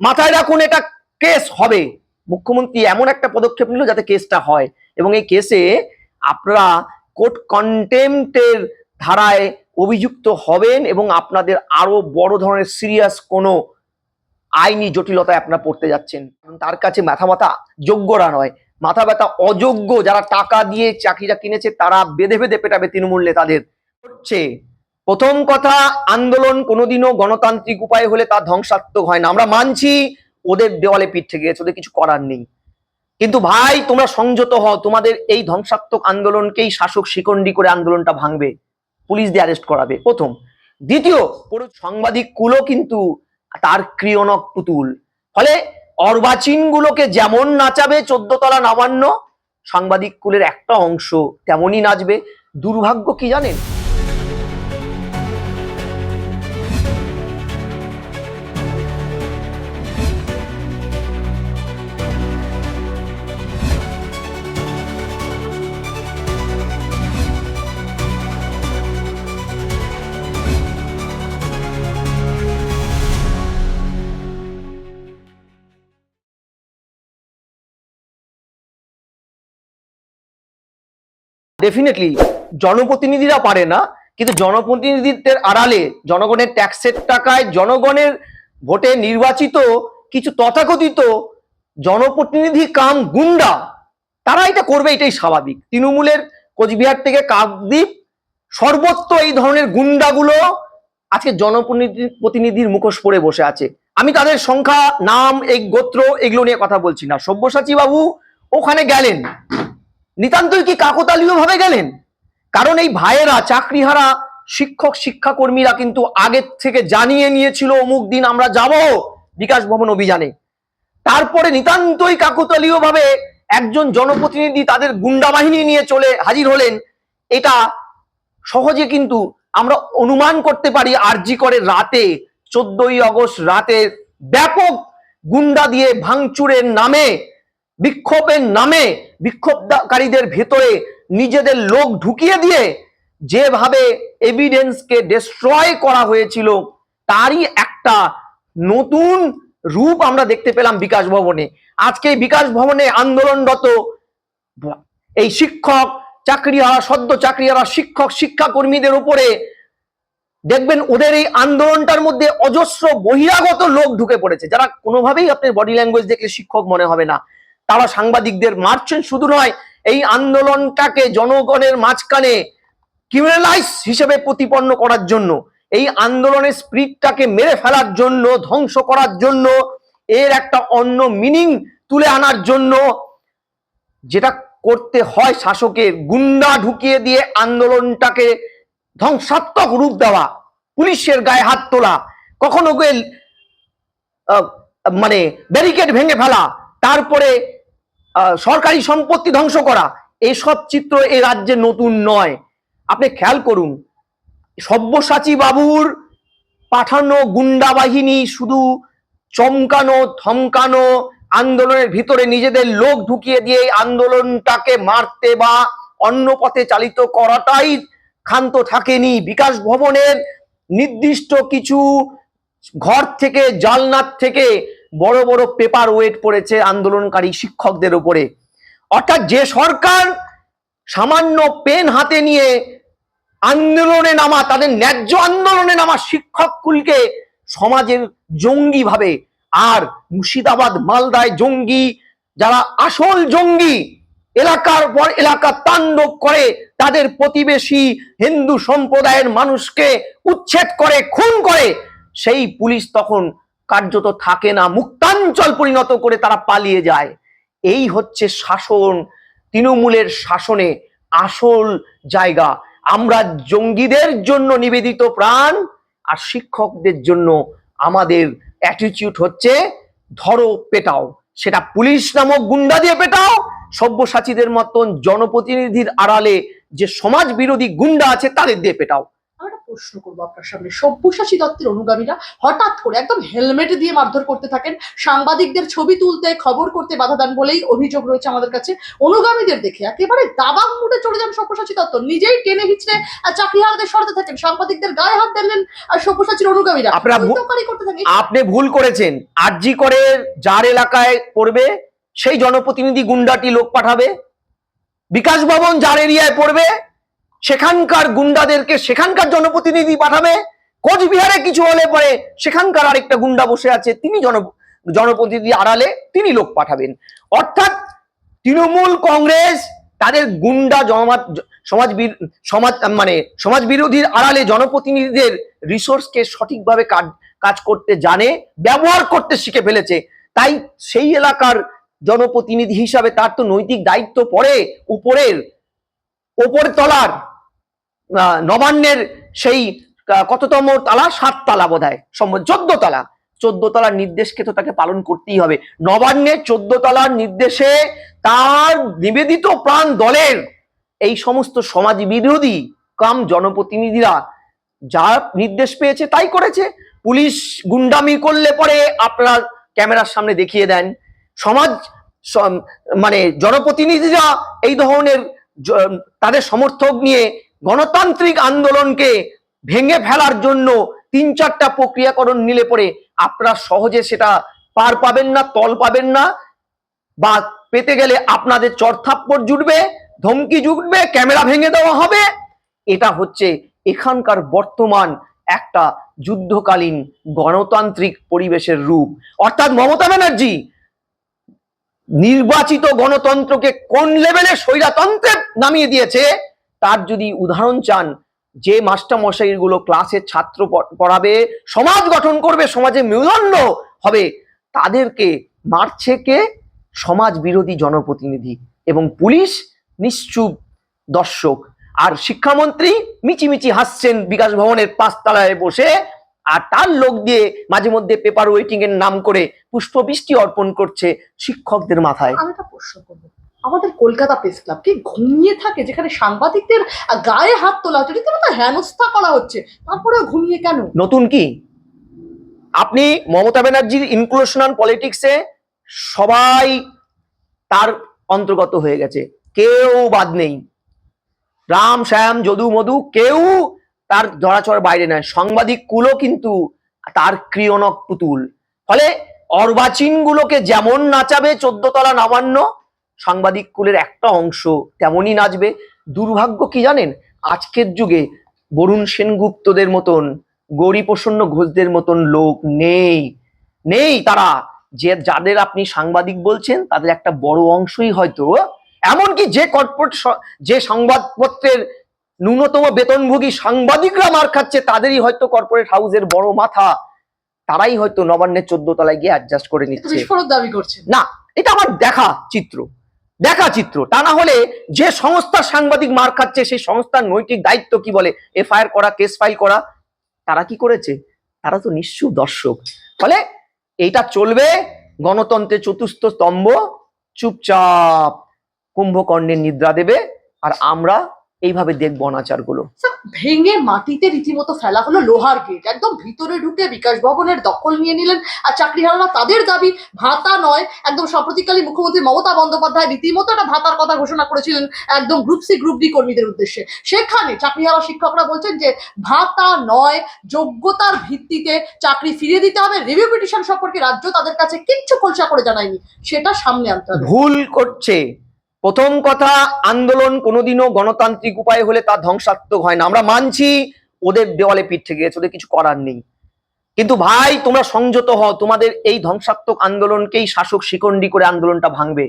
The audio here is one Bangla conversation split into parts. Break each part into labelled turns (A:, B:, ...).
A: মাথায় রাখুন, এটা কেস হবে। মুখ্যমন্ত্রী এমন একটা পদক্ষেপ নিল যাতে কেসটা হয়, এবং এই কেসে আপনারা কোর্ট কন্টেম্পটের ধারায় অভিযুক্ত হবেন এবং আপনাদের আরো বড় ধরনের সিরিয়াস কোনো আইনি জটিলতায় আপনারা পড়তে যাচ্ছেন। তার কাছে মাথা ব্যথা যোগ্যরা নয়, মাথা ব্যথা অযোগ্য যারা টাকা দিয়ে চাকরিটা কিনেছে তারা বেঁধে বেঁধে পেটাবে তৃণমূল নেতাদের। হচ্ছে প্রথম কথা, আন্দোলন কোনোদিনও গণতান্ত্রিক উপায়ে হলে তা ধ্বংসাত্মক হয় না। আমরা মানছি ওদের দেওয়ালে পিঠ থেকে গেছে, ওদের কিছু করার নেই, কিন্তু ভাই তোমরা সংযত হও। তোমাদের এই ধ্বংসাত্মক আন্দোলনকেই শাসক শিকন্ডি করে আন্দোলনটা ভাঙবে, পুলিশ দিয়ে অ্যারেস্ট করাবে প্রথম। দ্বিতীয়, পুরো সাংবাদিক কুলো কিন্তু তার ক্রিয়নক পুতুল, ফলে অর্বাচীন গুলোকে যেমন নাচাবে 14 তলা নবান্ন, সাংবাদিক কুলের একটা অংশ তেমনই নাচবে। দুর্ভাগ্য কি জানেন, ডেফিনেটলি জনপ্রতিনিধিরা পারে না, কিন্তু জনপ্রতিনিধিত্বের আড়ালে জনগণের ট্যাক্সের টাকায় জনগণের ভোটে নির্বাচিত কিছু তথাকথিত জনপ্রতিনিধি কাম গুন্ডা তারা এটা করবে, এটাই স্বাভাবিক। তৃণমূলের কোচবিহার থেকে কাকদ্বীপ সর্বত্র এই ধরনের গুন্ডাগুলো আজকে জনপ্রতিনিধির মুখোশ পরে বসে আছে। আমি তাদের সংখ্যা, নাম, এই গোত্র এগুলো নিয়ে কথা বলছি না। সব্যসাচী বাবু ওখানে গেলেন নিতান্তই কি কাকতালীয় ভাবে গেলেন, কারণ এই ভাইয়েরা চাকরিহারা শিক্ষক শিক্ষাকর্মীরা কিন্তু আগের থেকে জানিয়ে নিয়েছিল অমুক দিন আমরা যাব বিকাশ ভবন অভিযানে। তারপরে নিতান্তই কাকতালীয় ভাবে একজন জনপ্রতিনিধি তাদের গুন্ডা বাহিনী নিয়ে চলে হাজির হলেন। এটা সহজে কিন্তু আমরা অনুমান করতে পারি আরজি করে রাতে 14ই আগস্ট রাতে ব্যাপক গুন্ডা দিয়ে ভাঙচুরের নামে, বিক্ষোভের নামে বিক্ষোভকারীদের ভেতরে নিজেদের লোক ঢুকিয়ে দিয়ে যেভাবে এভিডেন্সকে ডিস্ট্রয় করা হয়েছিল তারই একটা নতুন রূপ আমরা দেখতে পেলাম বিকাশ ভবনে। আজকে বিকাশ ভবনে আন্দোলনরত এই শিক্ষক চাকরিহারা, সদ্য চাকরিহারা শিক্ষক শিক্ষাকর্মীদের উপরে দেখবেন ওদের এই আন্দোলনটার মধ্যে অজস্র বহিরাগত লোক ঢুকে পড়েছে, যারা কোনোভাবেই আপনার বডি ল্যাঙ্গুয়েজ দেখলে শিক্ষক মনে হবে না। তারা সাংবাদিকদের মারছেন, শুধু নয় এই আন্দোলনটাকে জনগণের মাঝখানে ক্রিমিনালাইজ হিসেবে প্রতিপন্ন করার জন্য, এই আন্দোলনের স্পিরিটটাকে মেরে ফেলার জন্য, ধ্বংস করার জন্য, এর একটা অন্য মিনিং তুলে আনার জন্য যেটা করতে হয় শাসকের, গুন্ডা ঢুকিয়ে দিয়ে আন্দোলনটাকে ধ্বংসাত্মক রূপ দেওয়া, পুলিশের গায়ে হাত তোলা, কখনো মানে ব্যারিকেড ভেঙে ফেলা, তারপরে সরকারি সম্পত্তি ধ্বংস করা, এইসব চিত্র এই রাজ্যে নতুন নয়। আপনি খেয়াল করুন, সব্যসাচী বাবুর পাঠানো গুন্ডা বাহিনী শুধু চমকানো ধমকানো, আন্দোলনের ভিতরে নিজেদের লোক ঢুকিয়ে দিয়ে আন্দোলনটাকে মারতে বা অন্য পথে চালিত করাটাই ক্ষান্ত থাকেনি। বিকাশ ভবনের নির্দিষ্ট কিছু ঘর থেকে, জালনার থেকে বড় বড় পেপার ওয়েট পড়েছে আন্দোলনকারী শিক্ষকদের উপরে। অর্থাৎ যে সরকার সামান্য পেন হাতে নিয়ে আন্দোলনে নামা, তাদের ন্যায্য আন্দোলনে নামা শিক্ষক কুলকে সমাজের জঙ্গি ভাবে, আর মুর্শিদাবাদ মালদায় জঙ্গি যারা আসল জঙ্গি এলাকার পর এলাকা তাণ্ডব করে তাদের প্রতিবেশী হিন্দু সম্প্রদায়ের মানুষকে উচ্ছেদ করে, খুন করে, সেই পুলিশ তখন কার্যত থাকে না, মুক্তাঞ্চল পরিণত করে তারা পালিয়ে যায়। এই হচ্ছে শাসন, তৃণমূলের শাসনে আসল জায়গা। আমরা জঙ্গিদের জন্য নিবেদিত প্রাণ, আর শিক্ষকদের জন্য আমাদের অ্যাটিটিউড হচ্ছে ধরো পেটাও, সেটা পুলিশ নামক গুন্ডা দিয়ে পেটাও, সব্যসাচীদের মতন জনপ্রতিনিধির আড়ালে যে সমাজ বিরোধী গুন্ডা আছে তাদের দিয়ে পেটাও।
B: প্রশ্ন করবো আপনার সামনে। সব্যসাচী দত্তের অনুগামীরা হঠাৎ করে একদম হেলমেট দিয়ে মারধর করতে থাকেন, সাংবাদিকদের ছবি তুলতে খবর করতে বাধা দেন বলেই অভিযোগ রয়েছে আমাদের কাছে। অনুগামীদের দেখে একেবারে দাবাং মুডে চলে যান সব্যসাচী দত্ত, নিজেই টেনে হিচড়ে চাকরিহারাদের সরাতে থাকেন, সাংবাদিকদের গায়ে হাত দিলেন আর সব্যসাচীর অনুগামীরা করতে থাকেন।
A: আপনি ভুল করেছেন। আরজি করে যার এলাকায় পড়বে সেই জনপ্রতিনিধি গুন্ডাটি লোক পাঠাবে, বিকাশ ভবন যার এরিয়ায় পড়বে সেখানকার গুন্ডাদেরকে সেখানকার জনপ্রতিনিধি পাঠাবে, কোচবিহারে কিছু হলে পরে সেখানকার আরেকটা গুন্ডা বসে আছে তিনি জনপ্রতিনিধি আড়ালে তিনি লোক পাঠাবেন। অর্থাৎ তৃণমূল কংগ্রেস তাদের গুন্ডা সমাজ বিরোধীর আড়ালে জনপ্রতিনিধিদের রিসোর্সকে সঠিকভাবে কাজ করতে জানে, ব্যবহার করতে শিখে ফেলেছে। তাই সেই এলাকার জনপ্রতিনিধি হিসাবে তার তো নৈতিক দায়িত্ব পড়ে ওপর তলার নবান্নের সেই কততম তালা, 7 তালা বোধ হয়, 14 তলার নির্দেশকে তো তাকে পালন করতেই হবে। নবান্নের 14 তলার নির্দেশে তার নিবেদিত প্রাণ দলের এই সমস্ত সমাজ বিরোধী কাম জনপ্রতিনিধিরা যা নির্দেশ পেয়েছে তাই করেছে। পুলিশ গুন্ডামি করলে পরে আপনারা ক্যামেরার সামনে দেখিয়ে দেন, জনপ্রতিনিধিরা এই ধরনের তাদের সমর্থক নিয়ে গণতান্ত্রিক আন্দোলনকে ভেঙে ফেলার জন্য 3-4টা প্রক্রিয়াকরণ নিলে পরে আপনারা সহজে সেটা পার পাবেন না, তল পাবেন না, বা পেতে গেলে আপনাদের চড়থাপ্পড় জুটবে, ধমকি জুটবে, ক্যামেরা ভেঙে দেওয়া হবে। এটা হচ্ছে এখানকার বর্তমান একটা যুদ্ধকালীন গণতান্ত্রিক পরিবেশের রূপ। অর্থাৎ মমতা ব্যানার্জি নির্বাচিত গণতন্ত্রকে কোন লেভেলে স্বৈরতন্ত্রে নামিয়ে দিয়েছে তার যদি উদাহরণ চান, যে মাস্টারমশাইগুলো ক্লাসে ছাত্র পড়াবে, সমাজ গঠন করবে, সমাজে মেরুদণ্ড হবে, তাদেরকে মারছে কে? সমাজ বিরোধী জনপ্রতিনিধি এবং পুলিশ নিশ্চুপ দর্শক। আর শিক্ষামন্ত্রী মিচিমিচি হাসছেন বিকাশ ভবনের 5 তলায় বসে, আর তার লোক দিয়ে মাঝে মধ্যে পেপার ওয়েটিং এর নাম করে পুষ্পবৃষ্টি অর্পণ করছে শিক্ষকদের মাথায়।
B: আমি একটা প্রশ্ন করবো, আমাদের কলকাতা প্রেস ক্লাব কি ঘুমিয়ে থাকে, যেখানে সাংবাদিকদের গায়ে হাত তোলা হচ্ছে, রীতিমতো হেনস্থা করা হচ্ছে, তারপরেও ঘুমিয়ে কেন?
A: নতুন কি? আপনি মমতা ব্যানার্জির ইনক্লুশনাল পলিটিক্সে সবাই তার অন্তর্গত হয়ে গেছে, কেউ বাদ নেই। রাম শ্যাম যদু মধু কেউ তার ধরাছোঁয়ার বাইরে নয়। সাংবাদিক কুলও কিন্তু তার ক্রিয়নক পুতুল। ফলে অর্বাচীন গুলোকে যেমন নাচাবে 14 তলা নবান্ন, সাংবাদিক কুলের একটা অংশ তেমনই নাচবে। দুর্ভাগ্য কি জানেন, আজকের যুগে বরুণ সেনগুপ্তদের মতন, গৌরীপ্রসন্ন ঘোষদের মতন লোক নেই। তারা যাদের আপনি সাংবাদিক বলছেন তাদের একটা বড় অংশই হয়তো, এমনকি যে সংবাদপত্রের ন্যূনতম বেতনভোগী সাংবাদিকরা মার খাচ্ছে তাদেরই হয়তো কর্পোরেট হাউসের বড় মাথা, তারাই হয়তো নবান্নের 14 তলায় গিয়ে অ্যাডজাস্ট করে নিচ্ছে।
B: দাবি করছেন
A: না, এটা আমার দেখা চিত্র। তা না হলে যে সংস্থার সাংবাদিক মার খাচ্ছে সেই সংস্থার নৈতিক দায়িত্ব কি বলে? এফআইআর করা, কেস ফাইল করা। তারা কি করেছে? তারা তো নিশ্চুপ দর্শক। ফলে এইটা চলবে। গণতন্ত্রের চতুর্থ স্তম্ভ চুপচাপ কুম্ভকর্ণের নিদ্রা দেবে, আর আমরা এইভাবে দেখবো অনাচারগুলো।
B: ভেঙে মাটিতে রীতিমতো ফেলা হলো লোহার গেট, একদম ভিতরে ঢুকে বিকাশ ভবনের দখল নিয়ে নিলেন। আর চাকরিহারারা তাদের দাবি ভাতা নয়, একদম সাম্প্রতিককালে মুখ্যমন্ত্রী মমতা বন্দ্যোপাধ্যায় রীতিমতো একটা ভাতার কথা ঘোষণা করেছিলেন একদম গ্রুপ সি গ্রুপ ডি কর্মীদের উদ্দেশ্যে। সেখানে চাকরিহারা শিক্ষকরা বলছেন যে ভাতা নয়, যোগ্যতার ভিত্তিতে চাকরি ফিরিয়ে দিতে হবে। রিভিউ পিটিশন সম্পর্কে রাজ্য তাদের কাছে কিচ্ছু খোলসা করে জানায়নি, সেটা সামনে আনতে হবে।
A: ভুল করছে। প্রথম কথা, আন্দোলন কোনোদিনও গণতান্ত্রিক উপায় হলে তা ধ্বংসাত্মক হয় না। আমরা মানছি ওদের দেওয়ালে পিঠ থেকে গেছে, ওদের কিছু করার নেই, কিন্তু ভাই তোমরা সংযত হও। তোমাদের এই ধ্বংসাত্মক আন্দোলনকেই শাসক শিকন্ডি করে আন্দোলনটা ভাঙবে,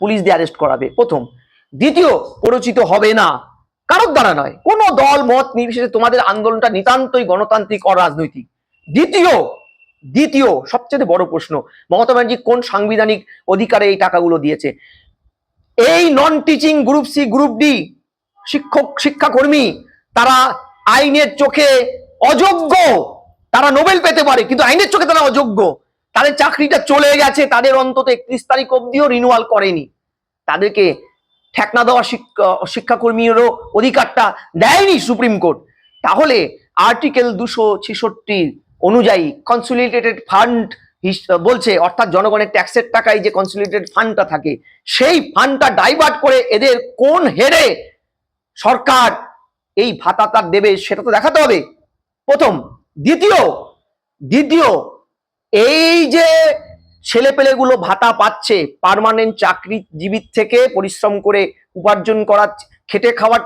A: পুলিশ দিয়ে অ্যারেস্ট করাবে। প্রথম। দ্বিতীয়, পরিচিত হবে না কারোর দ্বারা নয়, কোনো দল মত নির্বিশেষে তোমাদের আন্দোলনটা নিতান্তই গণতান্ত্রিক অরাজনৈতিক। দ্বিতীয় সবচেয়ে বড় প্রশ্ন, মমতা ব্যানার্জি কোন সাংবিধানিক অধিকারে এই টাকাগুলো দিয়েছে? এই non teaching group C group D শিক্ষাকর্মী তারা আইনের চোখে অযোগ্য, তারা নোবেল পেতে পারে কিন্তু আইনের চোখে তারা অযোগ্য। তাদের চাকরিটা চলে গেছে, তাদের অন্তত 31 তারিখ অব্দিও রিনিউয়াল করেনি, তাদেরকে ঠেকনা দেওয়া শিক্ষাকর্মীরও অধিকারটা দেয়নি সুপ্রিম কোর্ট। তাহলে আর্টিকেল 266 অনুযায়ী কনসলিডেটেড ফান্ড বলছে, অর্থাৎ জনগণের ট্যাক্সের টাকায় যে কনসলিডেটেড ফান্ডটা থাকে সেই ফান্ডটা ডাইভার্ট করে এদের কোন হেডে সরকার এই ভাতা তার দেবে সেটা তো দেখাতে হবে প্রথম। দ্বিতীয় এই যে ছেলেপেলেগুলো ভাতা পাচ্ছে পার্মানেন্ট চাকরিজীবীর থেকে পরিশ্রম করে উপার্জন করার খেটে খাওয়ার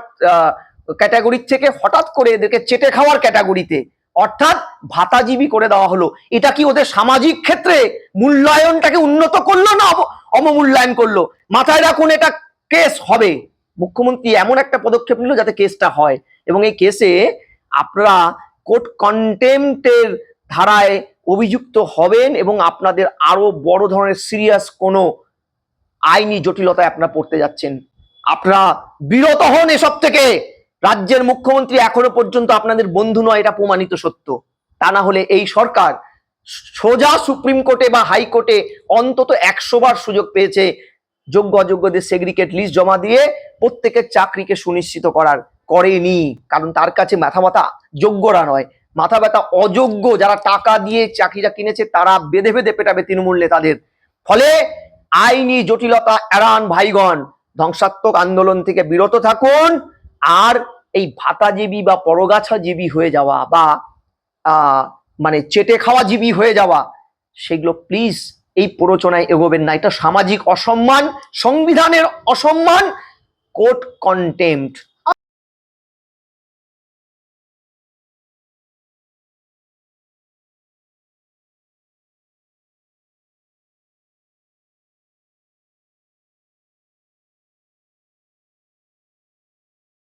A: ক্যাটাগরির থেকে হঠাৎ করে এদেরকে চেটে খাওয়ার ক্যাটাগরিতে অর্থাৎ ভাতাজীবী করে দেওয়া হলো। এটা কি ওদের সামাজিক ক্ষেত্রে মূল্যায়নটাকে উন্নত করলো না অবমূল্যায়ন করলো? মাথায় রাখুন, এটা কেস হবে। মুখ্যমন্ত্রী এমন একটা পদক্ষেপ নিল যাতে কেসটা হয়, এবং এই কেসে আপনারা কোর্ট কন্টেম্পটের ধারায় অভিযুক্ত হবেন এবং আপনাদের আরো বড় ধরনের সিরিয়াস কোনো আইনি জটিলতায় আপনারা পড়তে যাচ্ছেন। আপনারা বিরত হন এসব থেকে। রাজ্যের মুখ্যমন্ত্রী এখনো পর্যন্ত আপনাদের বন্ধু নয়, এটা প্রমাণিত সত্য। তা না হলে এই সরকার সোজা সুপ্রিম কোর্টে বা হাইকোর্টে অন্তত 100 বার সুযোগ পেয়েছে যোগ্য অযোগ্যদের সেগ্রিগেট লিস্ট জমা দিয়ে প্রত্যেকের চাকরিকে সুনিশ্চিত করার, করেনি। কারণ তার কাছে মাথা যোগ্যরা নয়, মাথা ব্যথা অযোগ্য যারা টাকা দিয়ে চাকরিটা কিনেছে তারা বেঁধে বেঁধে পেটাবে তৃণমূল নেতাদের। ফলে আইনি জটিলতা এড়ান ভাইগণ, ধ্বংসাত্মক আন্দোলন থেকে বিরত থাকুন। আর এই ভাতাজীবী বা পরগাছাজীবী হয়ে যাওয়া বা মানে চেটে খাওয়া জীবী হয়ে যাওয়া, সেগুলো প্লিজ এই প্ররোচনায় এগোবেন না। এটা সামাজিক অসম্মান, সংবিধানের অসম্মান, কোর্ট কন্টেম্পট।